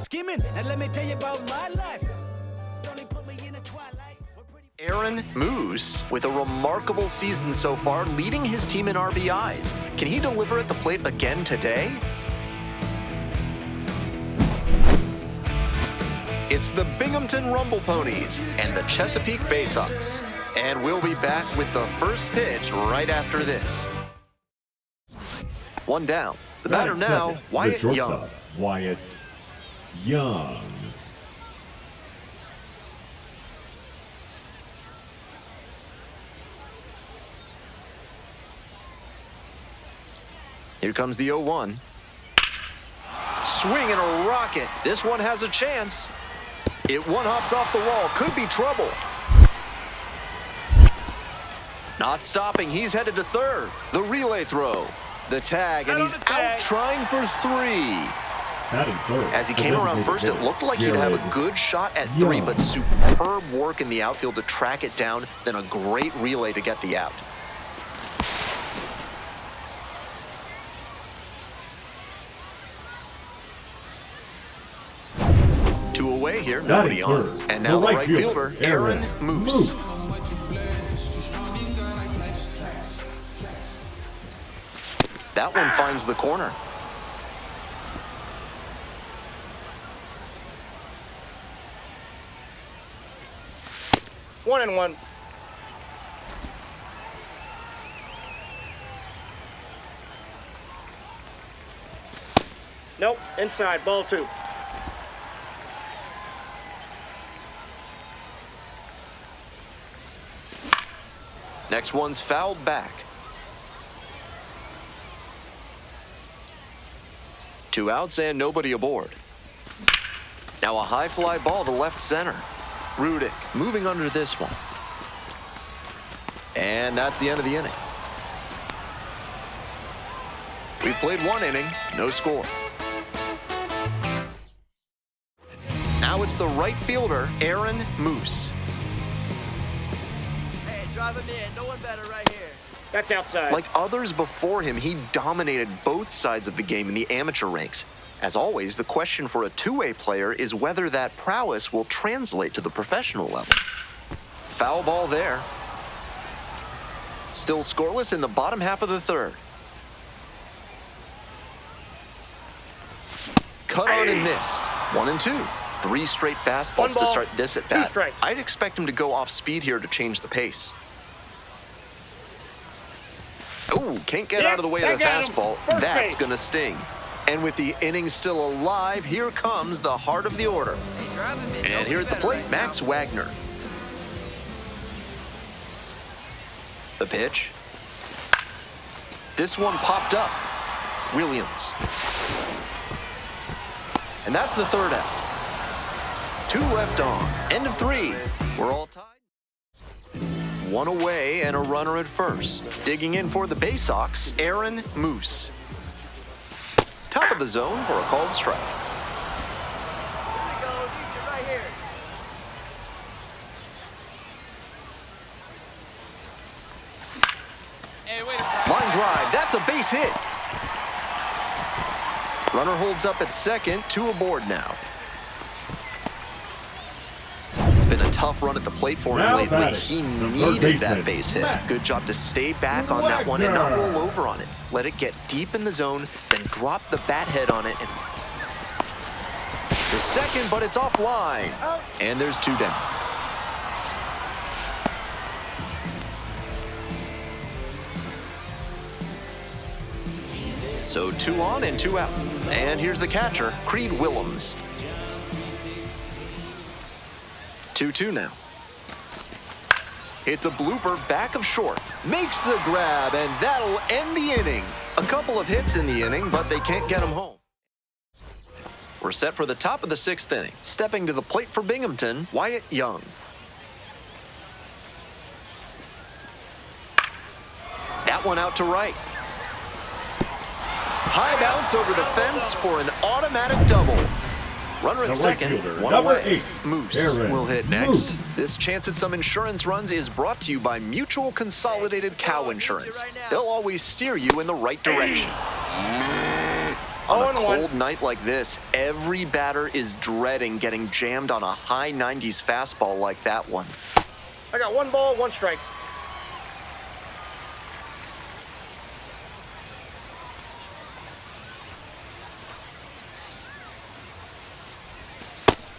skimming, and let me tell you about my life. Only put me in a twilight. Aaron Moose, with a remarkable season so far, leading his team in RBIs. Can he deliver at the plate again today? It's the Binghamton Rumble Ponies and the Chesapeake Bay Sox. And we'll be back with the first pitch right after this. One down. The batter now, Wyatt Young. Wyatt Young. Here comes the 0-1. Swing and a rocket. This one has a chance. It one-hops off the wall. Could be trouble. Not stopping. He's headed to third. The relay throw. The tag, and he's out trying for three. As he came around first, it looked like he'd have a good shot at three, but superb work in the outfield to track it down, then a great relay to get the out. Two away here, nobody on. And now the right fielder, Aaron Moose. That one finds the corner. One and one. Nope, inside, ball two. Next one's fouled back. Two outs and nobody aboard. Now a high fly ball to left center. Rudick moving under this one. And that's the end of the inning. We played one inning, no score. Now it's the right fielder, Aaron Moose. Hey, drive him in. No one better right here. That's outside. Like others before him, he dominated both sides of the game in the amateur ranks. As always, the question for a two-way player is whether that prowess will translate to the professional level. Foul ball there. Still scoreless in the bottom half of the third. Cut on and missed. 1-2. Three straight fastballs to start this at bat. I'd expect him to go off speed here to change the pace. Oh, can't get out of the way of the fastball. That's going to sting. And with the inning still alive, here comes the heart of the order. And here at the plate, Max Wagner. The pitch. This one popped up. Williams. And that's the third out. Two left on. End of three. We're all tied. One away and a runner at first. Digging in for the Bay Sox, Aaron Moose. Top of the zone for a called strike. Here we go. Meet you right here. Hey, wait a second. Line drive. That's a base hit. Runner holds up at second. Two aboard now. Been a tough run at the plate for him lately. He needed that base hit. Good job to stay back on that one and not roll over on it. Let it get deep in the zone, then drop the bat head on it. And the second, but it's offline. And there's two down. So 2 on and 2 out. And here's the catcher, Creed Willems. 2-2 now. It's a blooper back of short. Makes the grab, and that'll end the inning. A couple of hits in the inning, but they can't get him home. We're set for the top of the 6th inning. Stepping to the plate for Binghamton, Wyatt Young. That one out to right. High bounce over the fence for an automatic double. Runner at second, one away. Moose will hit next. This chance at some insurance runs is brought to you by Mutual Consolidated Cow Insurance. They'll always steer you in the right direction. On a cold night like this, every batter is dreading getting jammed on a high 90s fastball like that one. I got 1 ball, 1 strike.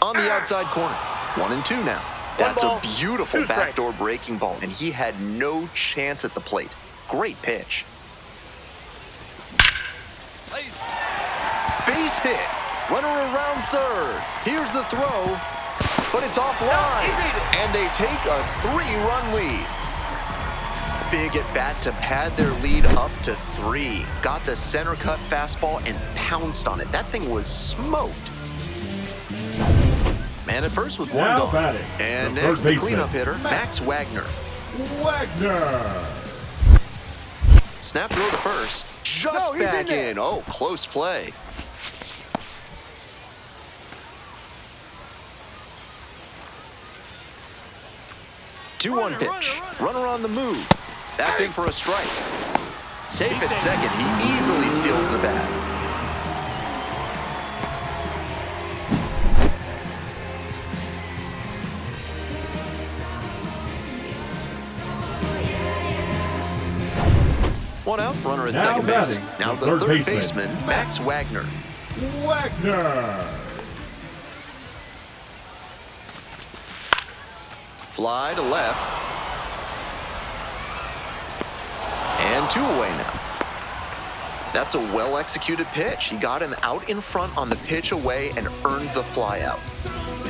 On the outside corner, 1-2 now. That's ball, a beautiful 2 strikes. backdoor breaking ball, and he had no chance at the plate. Great pitch. Base hit. Runner around third. Here's the throw, but it's offline, and they take a 3-run lead. Big at bat to pad their lead up to 3. Got the center cut fastball and pounced on it. That thing was smoked. Man at first with 1 Now gone. batting, And the next, third the cleanup baseman, hitter, Max Wagner. Wagner. Snap throw to first. Just he's back in in. Oh, close play. Two-one pitch. Runner on the move. That's in for a strike. Safe at second. He easily steals the bat. One out, runner at Now second base. batting, Now the the third third baseman, baseman, Max Wagner. Wagner. Fly to left. And 2 away now. That's a well-executed pitch. He got him out in front on the pitch away and earned the fly out.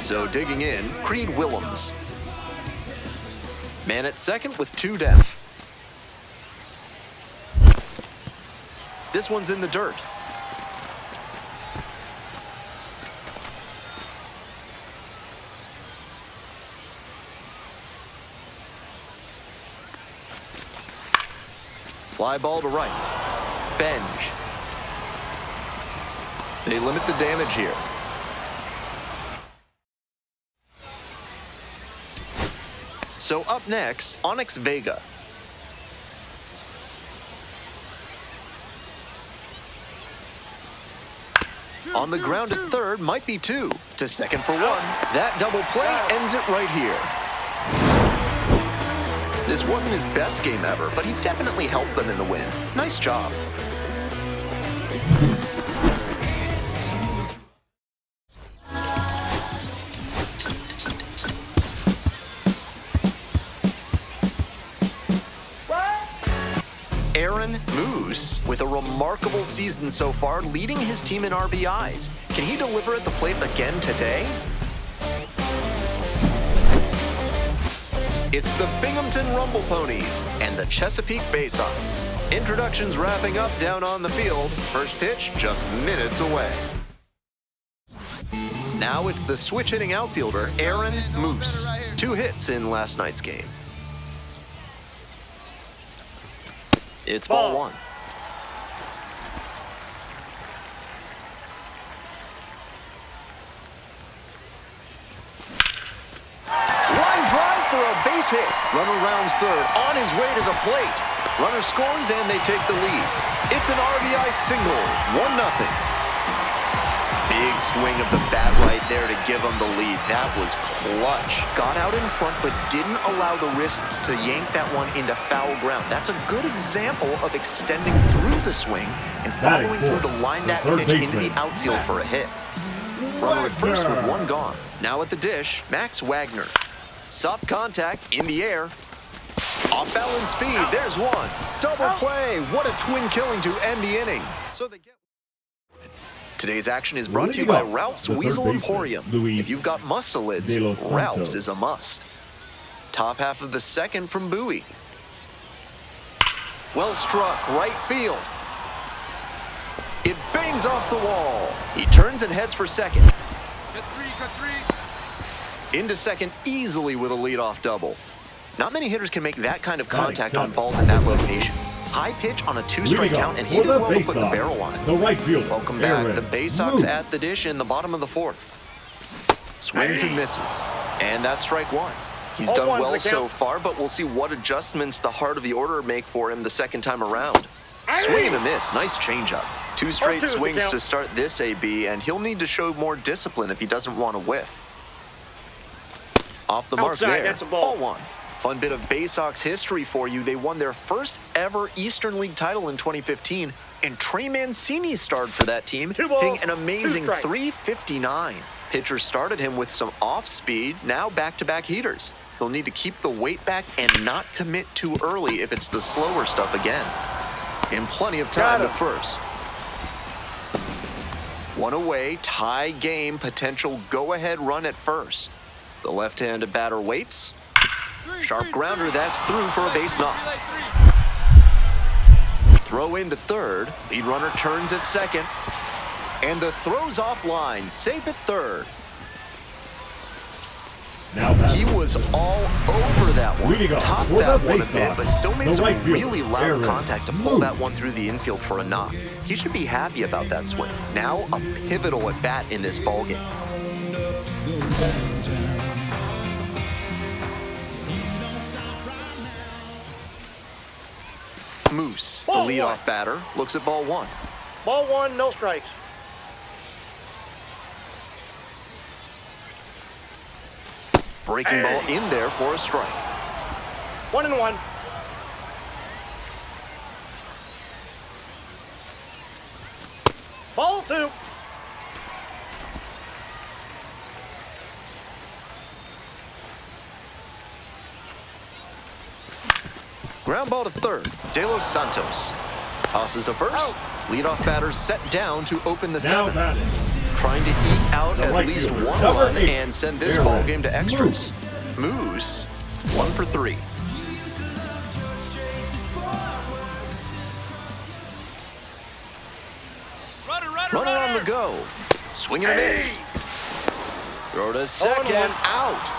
So digging in, Creed Willems. Man at second with 2 down. This one's in the dirt. Fly ball to right. Benj. They limit the damage here. So up next, Onyx Vega. On the ground at third, might be 2. To second for 1. That double play ends it right here. This wasn't his best game ever, but he definitely helped them in the win. Nice job. Aaron Moose, with a remarkable season so far, leading his team in RBIs. Can he deliver at the plate again today? It's the Binghamton Rumble Ponies and the Chesapeake Bay Sox. Introductions wrapping up down on the field. First pitch just minutes away. Now it's the switch-hitting outfielder, Aaron Moose. 2 hits in last night's game. It's ball 1. Line drive for a base hit. Runner rounds third, on his way to the plate. Runner scores and they take the lead. It's an RBI single, 1-0. Big swing of the bat right there to give him the lead. That was clutch. Got out in front, but didn't allow the wrists to yank that one into foul ground. That's a good example of extending through the swing and following through to line that pitch into the outfield for a hit. Runner at first with 1 gone. Now at the dish, Max Wagner. Soft contact in the air. Off balance speed, there's 1. Double play. What a twin killing to end the inning. So they get. Today's action is brought to you by Ralph's Weasel Emporium. If you've got mustelids, Ralph's is a must. Top half of the second from Bowie. Well struck, right field. It bangs off the wall. He turns and heads for second. Cut 3. Into second easily with a leadoff double. Not many hitters can make that kind of contact on balls in that location. High pitch on a 2-strike count, and he did well to put the barrel on it. The right fielder. Welcome back. The Bay Sox at the dish in the bottom of the 4th. Swings and misses. And that's strike 1. He's done well so far, but we'll see what adjustments the heart of the order make for him the second time around. Swing and a miss. Nice changeup. Two straight 0-2 is the swings count. to start this AB, and he'll need to show more discipline if he doesn't want to whiff. Off the mark Outside, there. that's a ball. Ball 1. Fun bit of Bay Sox history for you. They won their first ever Eastern League title in 2015, and Trey Mancini starred for that team, 2 balls, hitting an 2 amazing strikes. 359. Pitcher started him with some off speed, now back-to-back heaters. He'll need to keep the weight back and not commit too early if it's the slower stuff again. And plenty of time to first. One away, tie game, potential go-ahead run at first. The left-handed batter waits. Sharp grounder, that's through for a base knock. Throw into third. Lead runner turns at second. And the throw's offline, safe at third. Now He was all over that one. Topped for that the one a Bay bit, Sox, but still made the some right fielder, really loud Aaron contact to pull Moose. that one through the infield for a knock. He should be happy about that swing. Now a pivotal at bat in this ballgame. Moose, the Ball leadoff 1. batter, looks at ball 1. Ball 1, no strikes. Breaking ball in there for a strike. 1-1. Ball 2. Ground ball to third. De Los Santos tosses to first. Leadoff batter set down to open the Now 7th. batting. Trying to eke out The at right least fielder, one number run 8, and send this Aaron ball game to extras. Moose, 1 for 3. Runner on the go. Swing and a miss. Throw to second. 0-1. Out.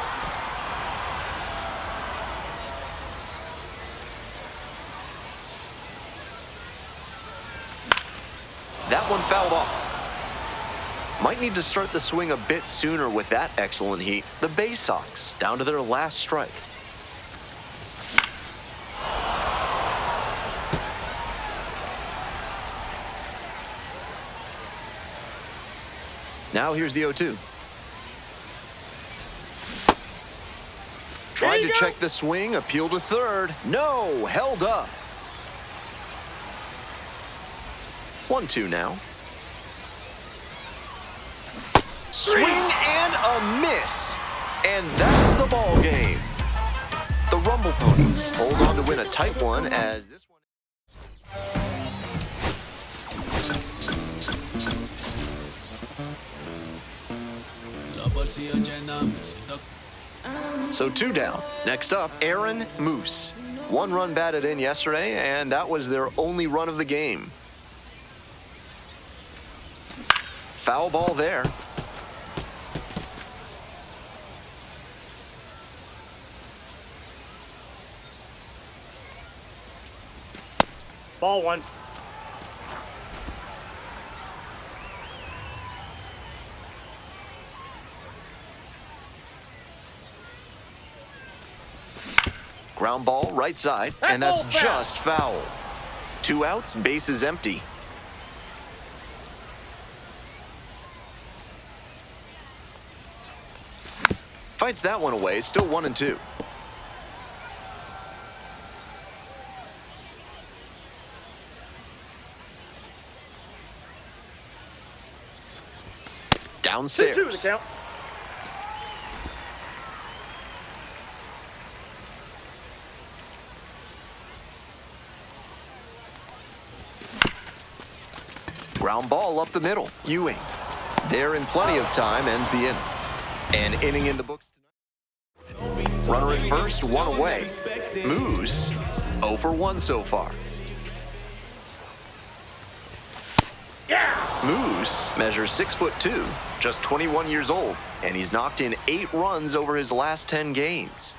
That one fouled off. Might need to start the swing a bit sooner with that excellent heat. The Bay Sox down to their last strike. Now here's the 0-2. Tried to check the swing, appeal to third. No, held up. 1-2 now. Swing and a miss. And that's the ball game. The Rumble Ponies hold on to win a tight one as this one. So 2 down. Next up, Aaron Moose. 1 run batted in yesterday, and that was their only run of the game. Foul ball there. Ball 1. Ground ball, right side, and that's ball's foul. just foul. 2 outs, bases empty. Fights that one away, still 1-2. Downstairs. 2-2 the count. Ground ball up the middle. Ewing. There in plenty of time, ends the inning. An inning in the books tonight. Runner at first, 1 away. Moose, 0 for 1 so far. Moose measures 6'2", just 21 years old, and he's knocked in 8 runs over his last 10 games.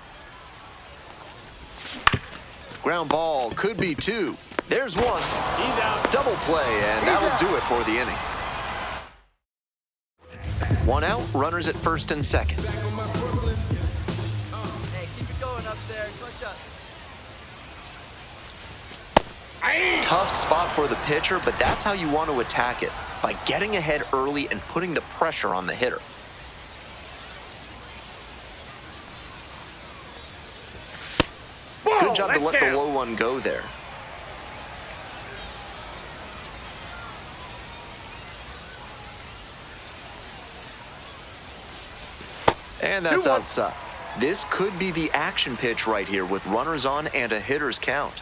Ground ball could be 2. There's 1. He's out. Double play, and that'll do it for the inning. 1 out, runners at first and second. Hey, keep it going up there. Clutch up. Tough spot for the pitcher, but that's how you want to attack it, by getting ahead early and putting the pressure on the hitter. Good job to let the low one go there. And that's outside. This could be the action pitch right here with runners on and a hitter's count.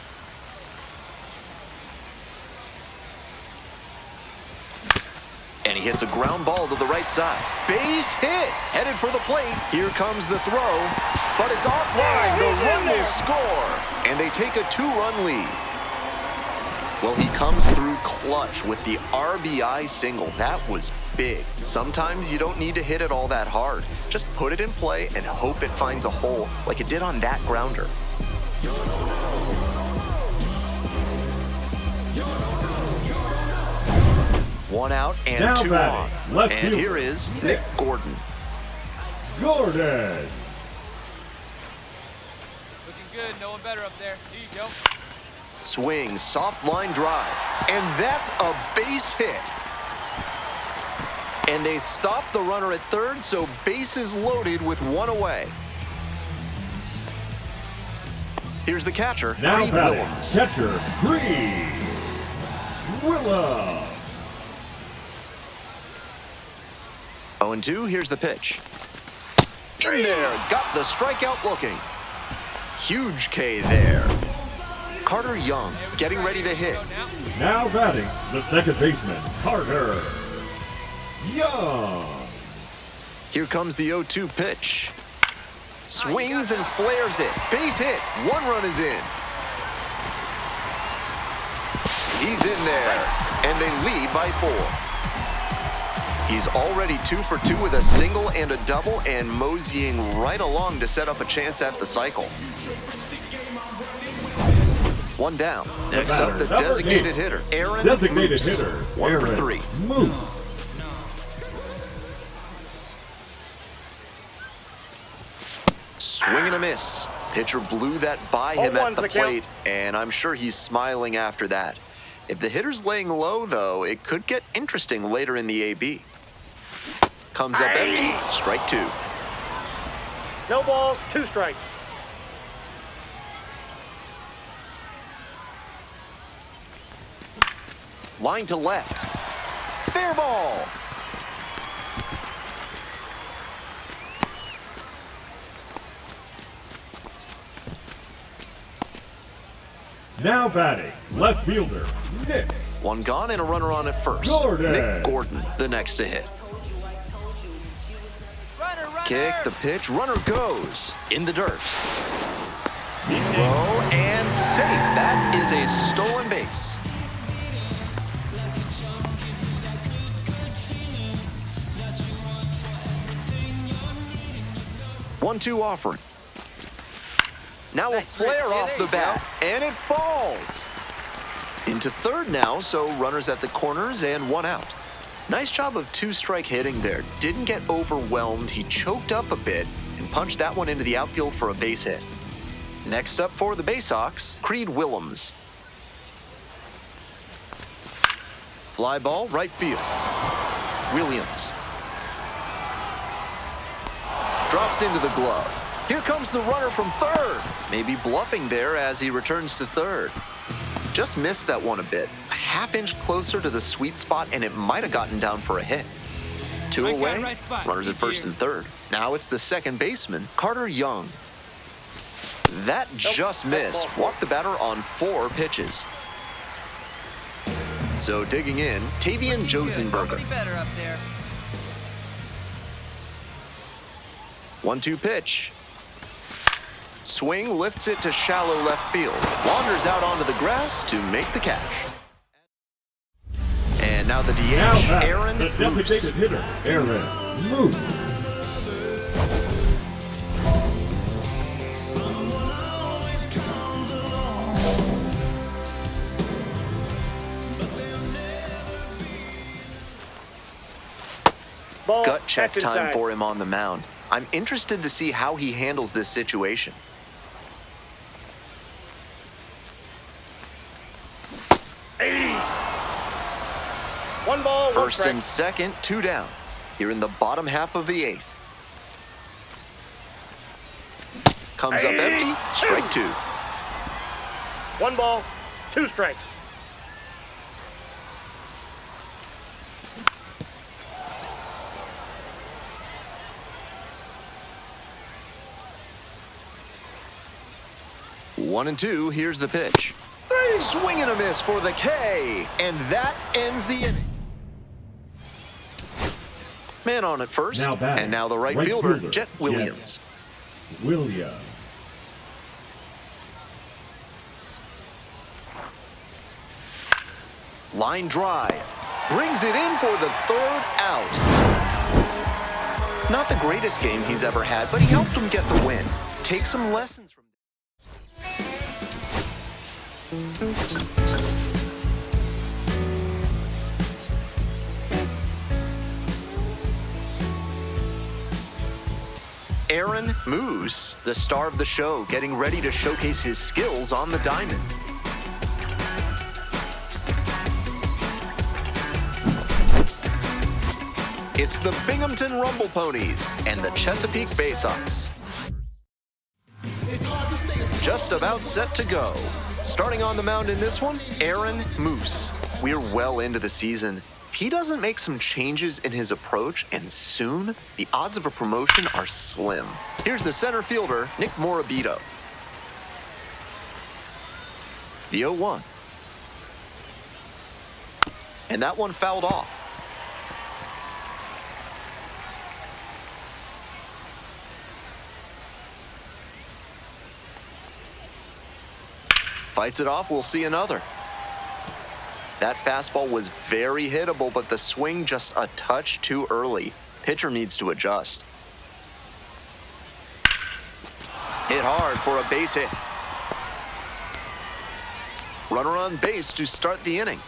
And he hits a ground ball to the right side. Base hit, headed for the plate. Here comes the throw, but it's offline. The run will score, and they take a 2-run lead. Well, he comes through clutch with the RBI single. That was big. Sometimes you don't need to hit it all that hard. Just put it in play and hope it finds a hole like it did on that grounder. One out and now 2 on. Left and here is Nick Gordon. Gordon. Looking good, no one better up there. Here you go. Swing, soft line drive, and that's a base hit. And they stop the runner at third, so bases loaded with 1 away. Here's the catcher, Now Creed Willems. Catcher, Creed Willems. 0-2, here's the pitch. In there, got the strikeout looking. Huge K there. Carter Young getting ready to hit. Now batting, the second baseman, Carter Young. Here comes the 0-2 pitch. Swings and flares it. Base hit. 1 run is in. He's in there, and they lead by 4. He's already 2 for 2 with a single and a double, and moseying right along to set up a chance at the cycle. 1 down. Next up, the designated hitter, Aaron Moose. 1 for 3. Moose. Swing and a miss. Pitcher blew that by him at the plate, and I'm sure he's smiling after that. If the hitter's laying low, though, it could get interesting later in the AB. Comes up empty. Strike 2. No balls, 2 strikes. Line to left. Fair ball. Now batting, left fielder, Nick. 1 gone and a runner on at first. Gordon. Nick Gordon, the next to hit. Runner. Kick, the pitch, runner goes. In the dirt. Low and safe. That is a stolen base. One-two offering. Now a flare off the bat, and it falls. Into third now, so runners at the corners and 1 out. Nice job of 2-strike hitting there. Didn't get overwhelmed. He choked up a bit and punched that one into the outfield for a base hit. Next up for the Baysox, Creed Willems. Fly ball, right field. Williams. Drops into the glove. Here comes the runner from third. Maybe bluffing there as he returns to third. Just missed that one a bit. A half-inch closer to the sweet spot, and it might have gotten down for a hit. 2 away, runners at first and third. Now it's the second baseman, Carter Young. That just missed. Walked the batter on 4 pitches. So digging in, Tavian Josenberger. 1-2 pitch. Swing lifts it to shallow left field. Wanders out onto the grass to make the catch. And now the DH, Aaron the Moose. designated hitter, Aaron Moose. Gut check time for him on the mound. I'm interested to see how he handles this situation. Ball, First and second, 2 down. Here in the bottom half of the 8th. Comes up empty, strike 2. 1 ball, 2 strikes. One and 2, here's the pitch. Swing and a miss for the K, and that ends the inning. Man on at first, and now the right fielder, Jet Williams. Line drive, brings it in for the 3rd out. Not the greatest game he's ever had, but he helped him get the win. Take some lessons from Aaron Moose, the star of the show, getting ready to showcase his skills on the diamond. It's the Binghamton Rumble Ponies and the Chesapeake Baysox. Just about set to go. Starting on the mound in this one, Aaron Moose. We're well into the season. If he doesn't make some changes in his approach, and soon, the odds of a promotion are slim. Here's the center fielder, Nick Morabito. The 0-1. And that one fouled off. Fights it off, we'll see another. That fastball was very hittable, but the swing just a touch too early. Pitcher needs to adjust. Hit hard for a base hit. Runner on base to start the inning.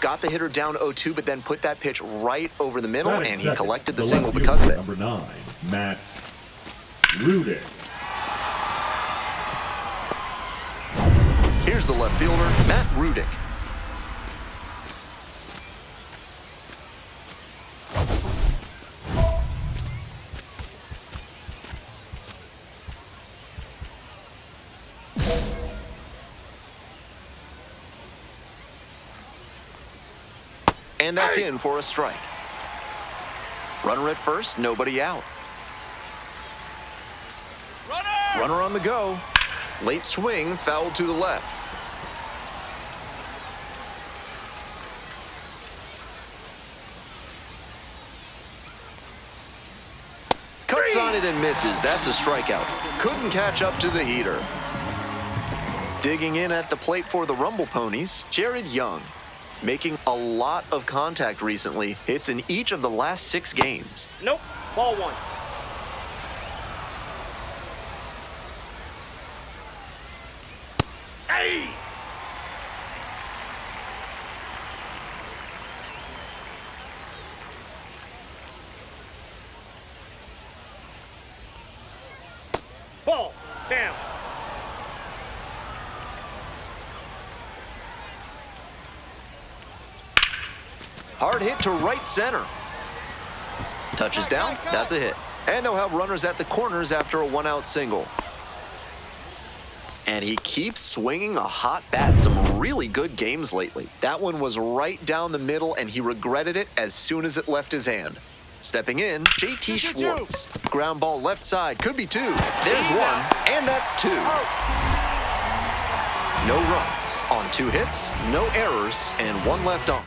Got the hitter down 0-2, but then put that pitch right over the middle, and he collected the single because of it. Number 9, Matt Rudick. Here's the left fielder, Matt Rudick. And that's in for a strike. Runner at first, nobody out. Runner on the go. Late swing, fouled to the left. Cuts on it and misses. That's a strikeout. Couldn't catch up to the heater. Digging in at the plate for the Rumble Ponies, Jared Young. Making a lot of contact recently. Hits in each of the last 6 games. Nope. Ball 1. Hey! Ball. Down. Hard hit to right center. Touches down, that's a hit. And they'll have runners at the corners after a 1-out single. And he keeps swinging a hot bat. Some really good games lately. That one was right down the middle, and he regretted it as soon as it left his hand. Stepping in, JT Schwartz. Ground ball left side, could be 2. There's 1, and that's 2. No runs on 2 hits, no errors, and 1 left on.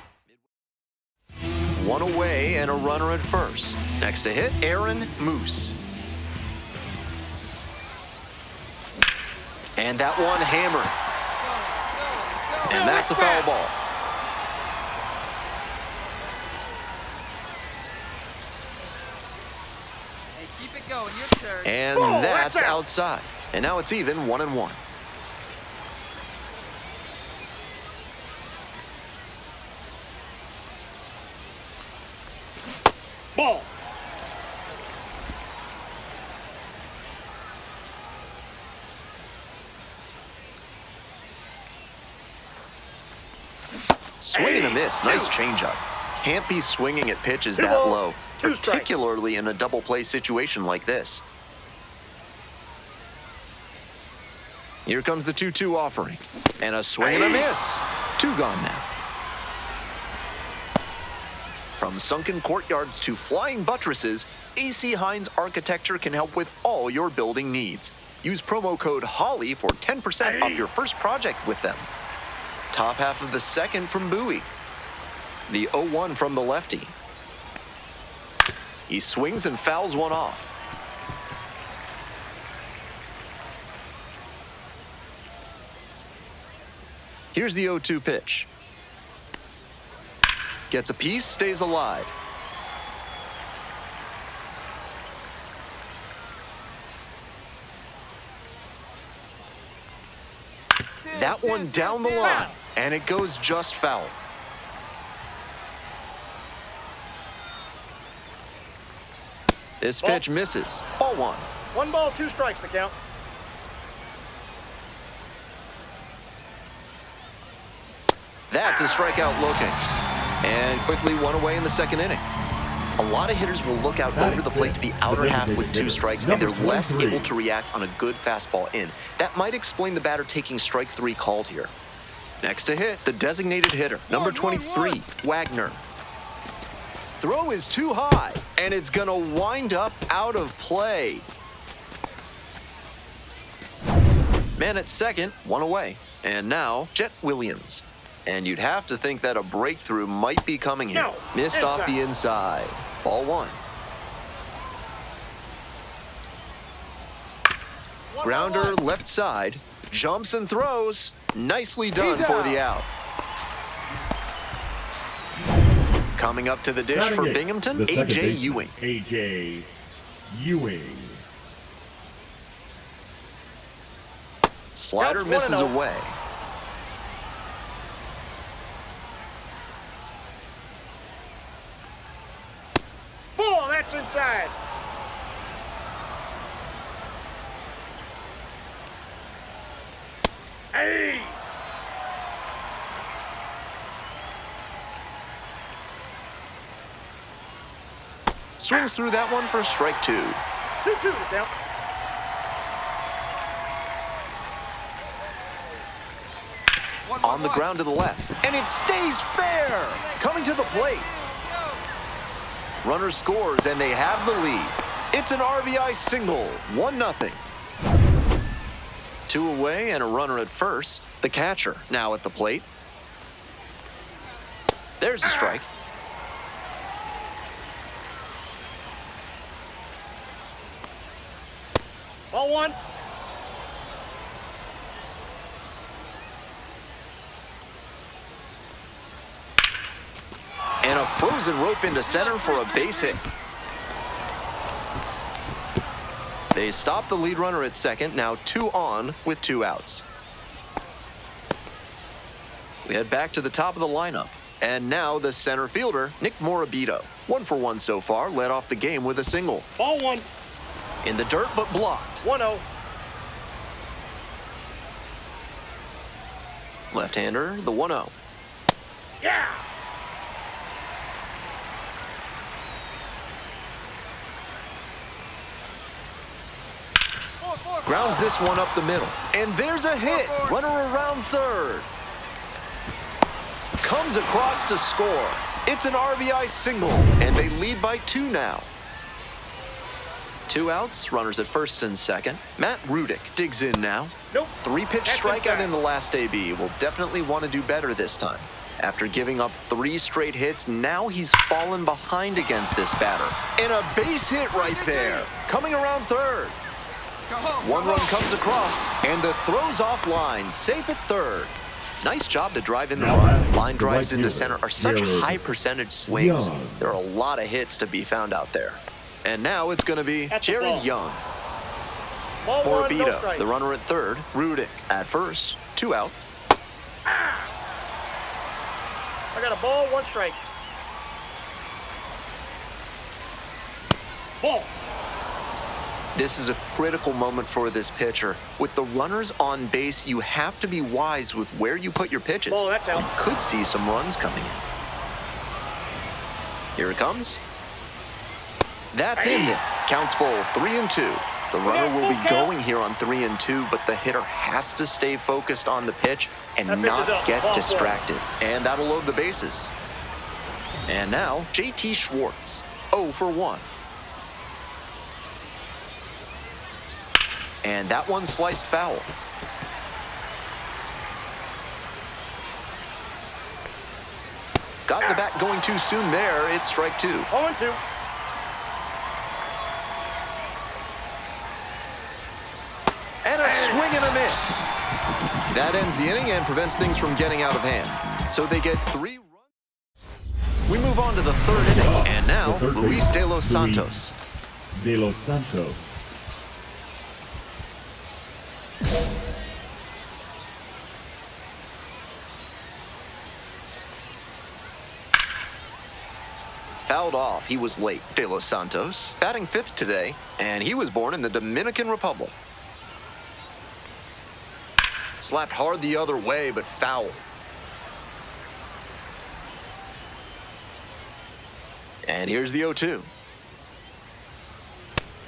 1 away and a runner at first. Next to hit, Aaron Moose. And that one hammered. And that's a foul ball. Hey, keep it going, your turn. And that's outside. And now it's even 1-1. Ball. Swing and a miss. Nice changeup. Can't be swinging at pitches that low, particularly in a double play situation like this. Here comes the 2-2 offering. And a swing and a miss. 2 gone now. From sunken courtyards to flying buttresses, AC Hines Architecture can help with all your building needs. Use promo code HOLLY for 10% off your first project with them. Top half of the second from Bowie. The 0-1 from the lefty. He swings and fouls one off. Here's the 0-2 pitch. Gets a piece, stays alive. That one down the line, and it goes just foul. This pitch misses. Ball 1. 1 ball, 2 strikes, the count. That's a strikeout looking. And quickly 1 away in the second inning. A lot of hitters will look out over the plate to the outer half with 2 strikes, and they're less able to react on a good fastball in. That might explain the batter taking strike 3 called here. Next to hit, the designated hitter, number 23, Wagner. Throw is too high, and it's going to wind up out of play. Man at second, 1 away. And now, Jet Williams. And you'd have to think that a breakthrough might be coming here. No, missed inside. off the inside. Ball 1. Grounder left side. Jumps and throws. Nicely done for the out. Coming up to the dish for Binghamton, A.J. Ewing. A.J. Ewing. Slider misses away. Ball, that's inside. Hey! Swings through that one for strike 2. 2-2 to count. On the ground to the left, and it stays fair. Coming to the plate. Runner scores, and they have the lead. It's an RBI single, 1-0. 2 away and a runner at first. The catcher now at the plate. There's a strike. Ball 1. And a frozen rope into center for a base hit. They stop the lead runner at second, now 2 on with 2 outs. We head back to the top of the lineup. And now the center fielder, Nick Morabito. 1 for 1 so far, led off the game with a single. Ball 1. In the dirt, but blocked. 1-0. Left-hander, the 1-0. Yeah! Grounds this one up the middle. And there's a hit. Runner around third. Comes across to score. It's an RBI single, and they lead by 2 now. 2 outs, runners at first and second. Matt Rudick digs in now. Nope. 3-pitch That's strikeout inside. in the last AB. Will definitely want to do better this time. After giving up 3 straight hits, now he's fallen behind against this batter. And a base hit right there. Coming around third. 1 run comes across, and the throw's offline, safe at third. Nice job to drive in the run. Line drives into center are such high percentage swings. There are a lot of hits to be found out there. And now it's going to be Jared Young. Ball 1, no Morabito, strike. the runner at third. Rudick at first. 2 out. I got a ball, 1 strike. Ball. This is a critical moment for this pitcher. With the runners on base, you have to be wise with where you put your pitches. Ball, that's out. You could see some runs coming in. Here it comes. That's in there. Counts full, 3-2. The runner will be going here on 3-2, but the hitter has to stay focused on the pitch and not get distracted. And that'll load the bases. And now, JT Schwartz, 0 for 1. And that one sliced foul. Got the bat going too soon there. It's strike 2. 0-2. And a swing and a miss. That ends the inning and prevents things from getting out of hand. So they get 3 runs. We move on to the 3rd inning. And now, Luis De Los Santos. De Los Santos. Fouled off. He was late. De Los Santos, batting 5th today, and he was born in the Dominican Republic. Slapped hard the other way, but foul. And here's the 0-2.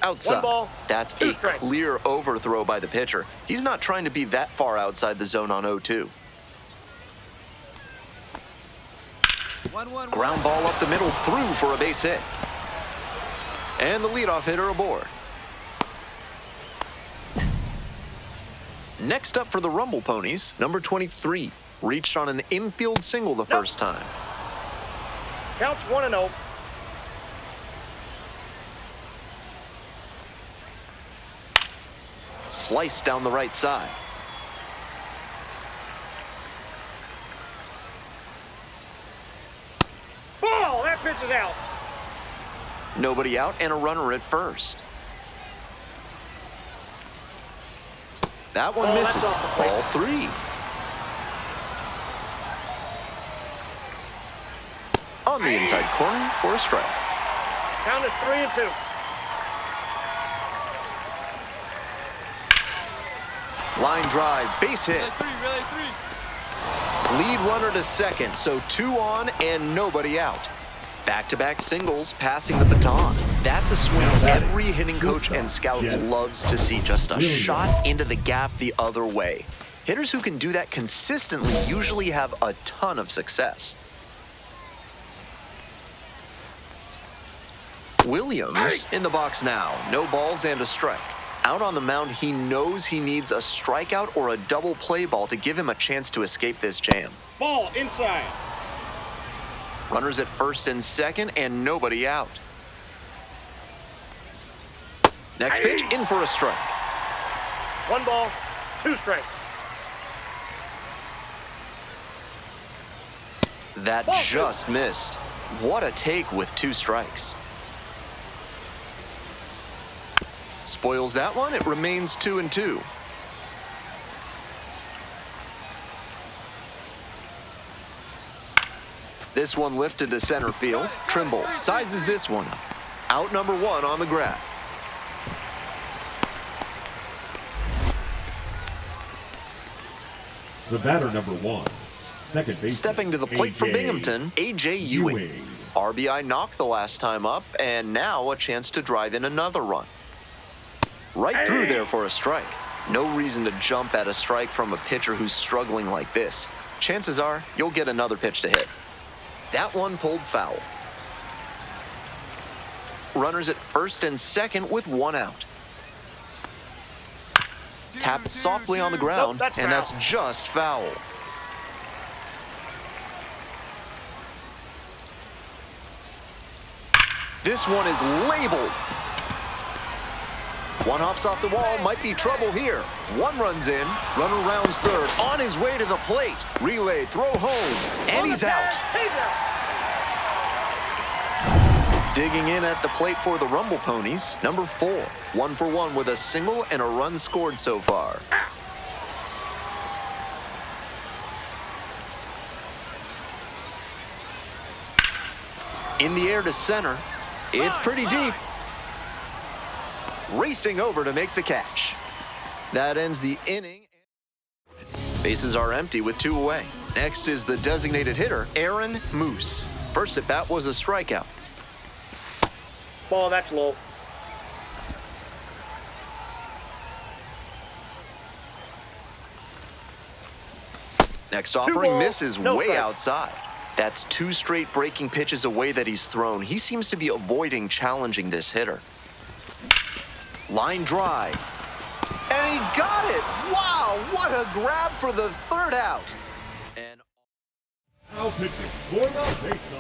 Outside. 1 ball, That's 2 a strikes. clear overthrow by the pitcher. He's not trying to be that far outside the zone on 0-2. 1-1. Ground ball up the middle, through for a base hit. And the leadoff hitter aboard. Next up for the Rumble Ponies, number 23. Reached on an infield single the first time. Counts 1-0. Sliced down the right side. Ball! That pitch is out. Nobody out and a runner at first. That one Oh, misses. that's off the plate. Ball 3. On the inside corner for a strike. Count is 3-2. Line drive, base hit. Relay 3. Lead runner to second, so 2 on and nobody out. Back-to-back singles, passing the baton. That's a swing every hitting coach and scout loves to see. Just a shot into the gap the other way. Hitters who can do that consistently usually have a ton of success. Williams in the box now. No balls and a strike. Out on the mound, he knows he needs a strikeout or a double play ball to give him a chance to escape this jam. Ball inside. Runners at first and second, and nobody out. Next pitch, in for a strike. 1 ball, 2 strikes. That just missed. What a take with 2 strikes. Spoils that one. It remains 2-2. This one lifted to center field. Trimble sizes this one up. Out number 1 on the grab. The batter number 1. Second baseman. Stepping to the plate for Binghamton, A.J. Ewing. RBI knocked the last time up, and now a chance to drive in another run. Right through there for a strike. No reason to jump at a strike from a pitcher who's struggling like this. Chances are you'll get another pitch to hit. That one pulled foul. Runners at first and second with 1 out. Tapped softly on the ground, Nope, that's and foul. that's just foul. This one is labeled. One hops off the wall, might be trouble here. 1 runs in, runner rounds third, on his way to the plate. Relay, throw home, and he's out. He's out. Digging in at the plate for the Rumble Ponies, number 4. 1 for 1 with a single and a run scored so far. In the air to center. It's pretty deep. racing over to make the catch. That ends the inning. Bases are empty with 2 away. Next is the designated hitter, Aaron Moose. First at bat was a strikeout. Ball, that's low. Next offering balls, misses no way strike. outside. That's 2 straight breaking pitches away that he's thrown. He seems to be avoiding challenging this hitter. Line drive. And he got it! Wow, what a grab for the 3rd out. And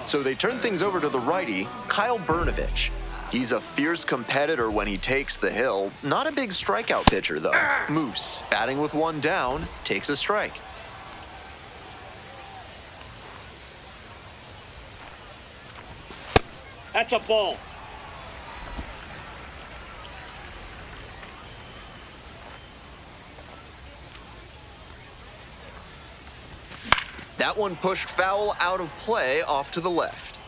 so they turn things over to the righty, Kyle Brnovich. He's a fierce competitor when he takes the hill. Not a big strikeout pitcher, though. Moose, batting with 1 down, takes a strike. That's a ball. That one pushed foul out of play off to the left.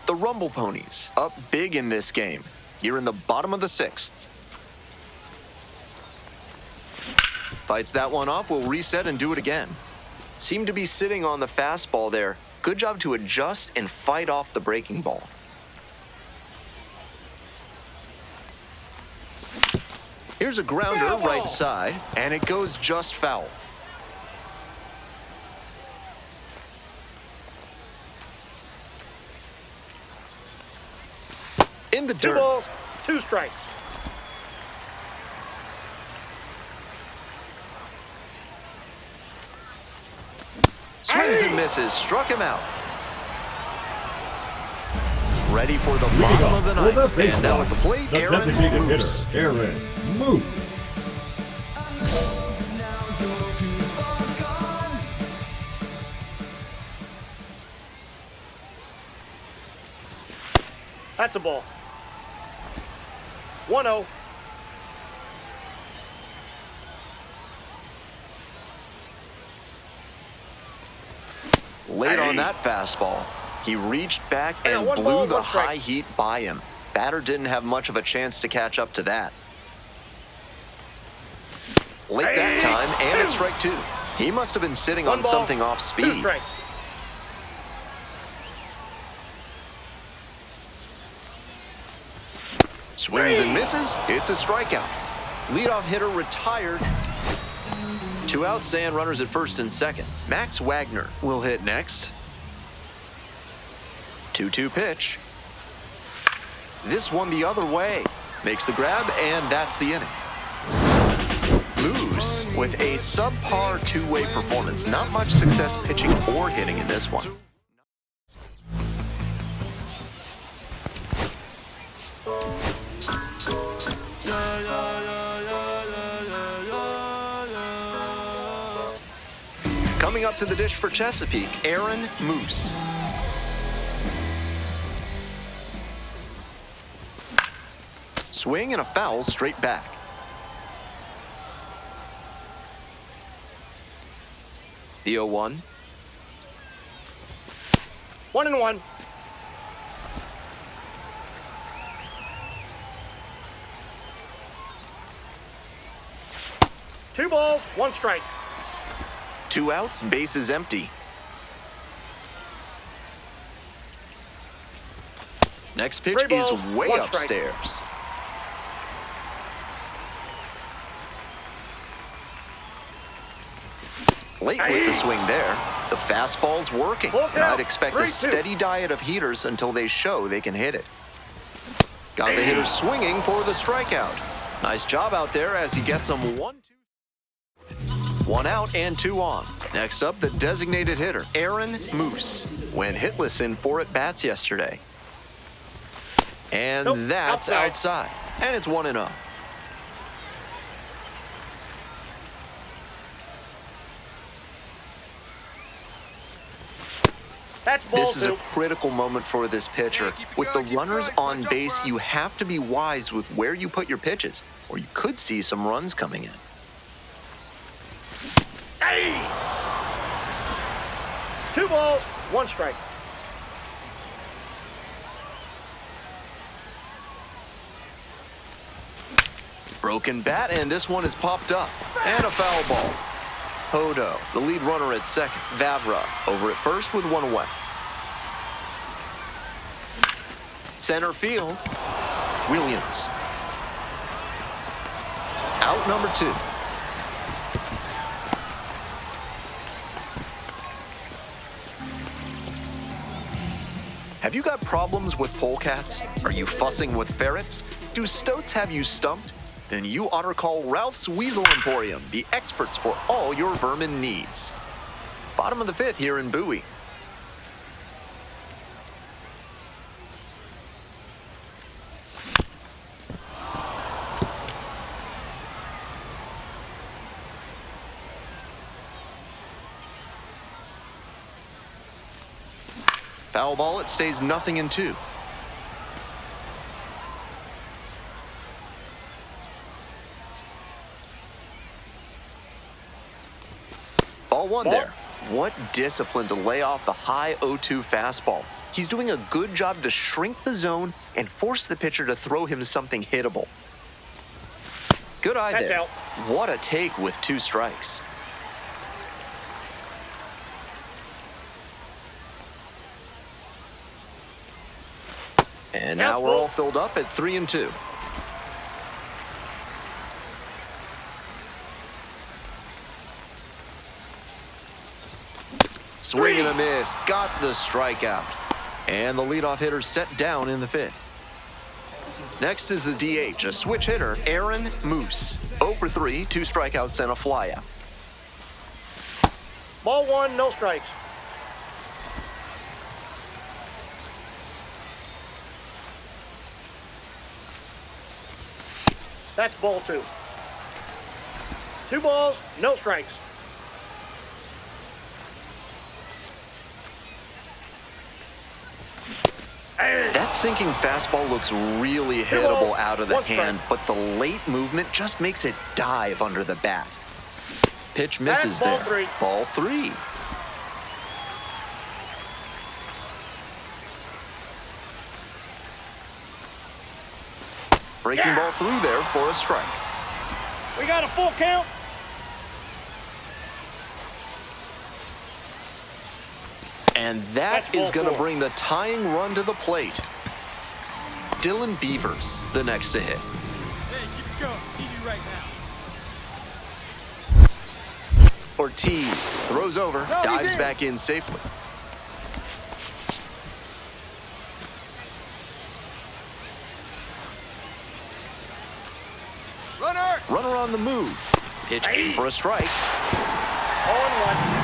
The Rumble Ponies up big in this game, here in the bottom of the 6th. Fights that one off, will reset and do it again. Seemed to be sitting on the fastball there. Good job to adjust and fight off the breaking ball. Here's a grounder right side, and it goes just foul. In the 2 dirt. balls, 2 strikes. Swings and misses, struck him out. Ready for the bottom of the ninth. And now at the plate, the Aaron designated Moose. hitter, Aaron Moose. That's a ball. 1-0. Late on that fastball. He reached back and one blew ball, the 1 strike. high heat by him. Batter didn't have much of a chance to catch up to that. Late that time, and it's strike 2. He must have been sitting 1 on ball, something off 2 speed. strikes. Swings and misses. It's a strikeout. Leadoff hitter retired. 2 outs and runners at first and second. Max Wagner will hit next. 2-2 pitch. This one the other way. Makes the grab, and that's the inning. Moose with a subpar 2-way performance. Not much success pitching or hitting in this one. Coming up to the dish for Chesapeake, Aaron Moose. Swing and a foul straight back. The 0-1. 1-1. Two balls, 1 strike. 2 outs, bases empty. Next pitch 3 is balls, way 1 strike. upstairs. Late with the swing there. The fastball's working. Full And I'd count, expect a 3-2. steady diet of heaters until they show they can hit it. Got the hitter swinging for the strikeout. Nice job out there as he gets him 1-2. 1 out and 2 on. Next up, the designated hitter, Aaron Moose. Went hitless in 4 at-bats yesterday. And Nope, that's outside. And it's 1-0. That's ball This is 2. a critical moment for this pitcher. With the runners on base, you have to be wise with where you put your pitches, or you could see some runs coming in. Hey! 2 balls, 1 strike. Broken bat, and this one is popped up. And a foul ball. Hodo, the lead runner at second. Vavra over at first with one away. Center field, Williams. Out number 2. Have you got problems with polecats? Are you fussing with ferrets? Do stoats have you stumped? Then you ought to call Ralph's Weasel Emporium, the experts for all your vermin needs. Bottom of the 5th here in Bowie. Foul ball, it stays 0-2. Ball 1 there. What discipline to lay off the high 0-2 fastball. He's doing a good job to shrink the zone and force the pitcher to throw him something hittable. Good eye there. Out. What a take with 2 strikes. And now we're all filled up at 3-2. Swing and a miss, got the strikeout. And the leadoff hitter set down in the 5th. Next is the DH, a switch hitter, Aaron Moose. 0 for 3, 2 strikeouts and a flyout. Ball 1, no strikes. That's ball 2. 2 balls, no strikes. That sinking fastball looks really hittable out of the hand, but the late movement just makes it dive under the bat. Pitch misses there. Ball 3. Breaking ball through there for a strike. We got a full count. And that is going to bring the tying run to the plate. Dylan Beavers, the next to hit. Hey, keep it going. Easy right now. Ortiz throws over, dives back in safely. Runner on the move. Pitch in for a strike. 0-1.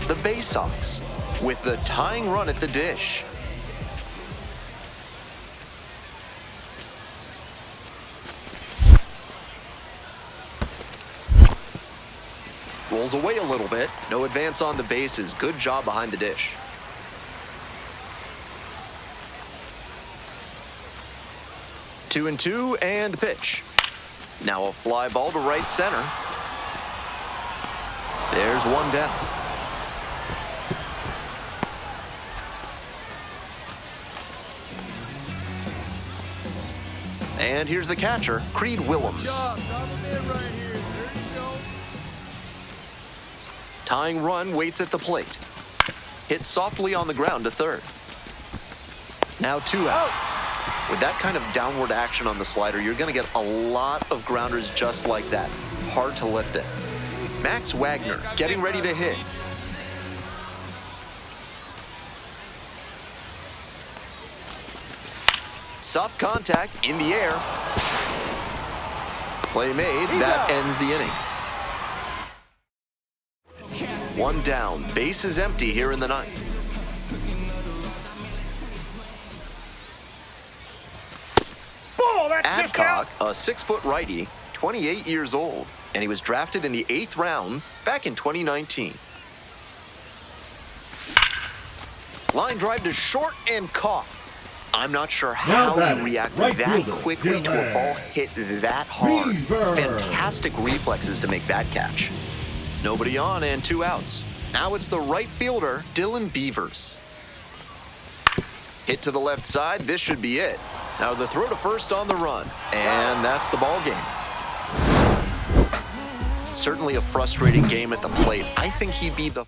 The Bay Sox with the tying run at the dish. Rolls away a little bit. No advance on the bases. Good job behind the dish. 2-2 and the pitch. Now a fly ball to right center. There's one down. And here's the catcher, Creed Willems. Drop him in right here. There you go. Tying run waits at the plate. Hit softly on the ground to third. Now 2 out. With that kind of downward action on the slider, you're going to get a lot of grounders just like that. Hard to lift it. Max Wagner getting ready to hit. Soft contact in the air. Play made. That ends the inning. 1 down. Base is empty here in the 9th. Adcock, a 6-foot righty, 28 years old, and he was drafted in the 8th round back in 2019. Line drive to short and caught. I'm not sure how he reacted that quickly to a ball hit that hard. Fantastic reflexes to make that catch. Nobody on and 2 outs. Now it's the right fielder, Dylan Beavers. Hit to the left side. This should be it. Now the throw to first on the run. And that's the ball game. Certainly a frustrating game at the plate. I think he'd be the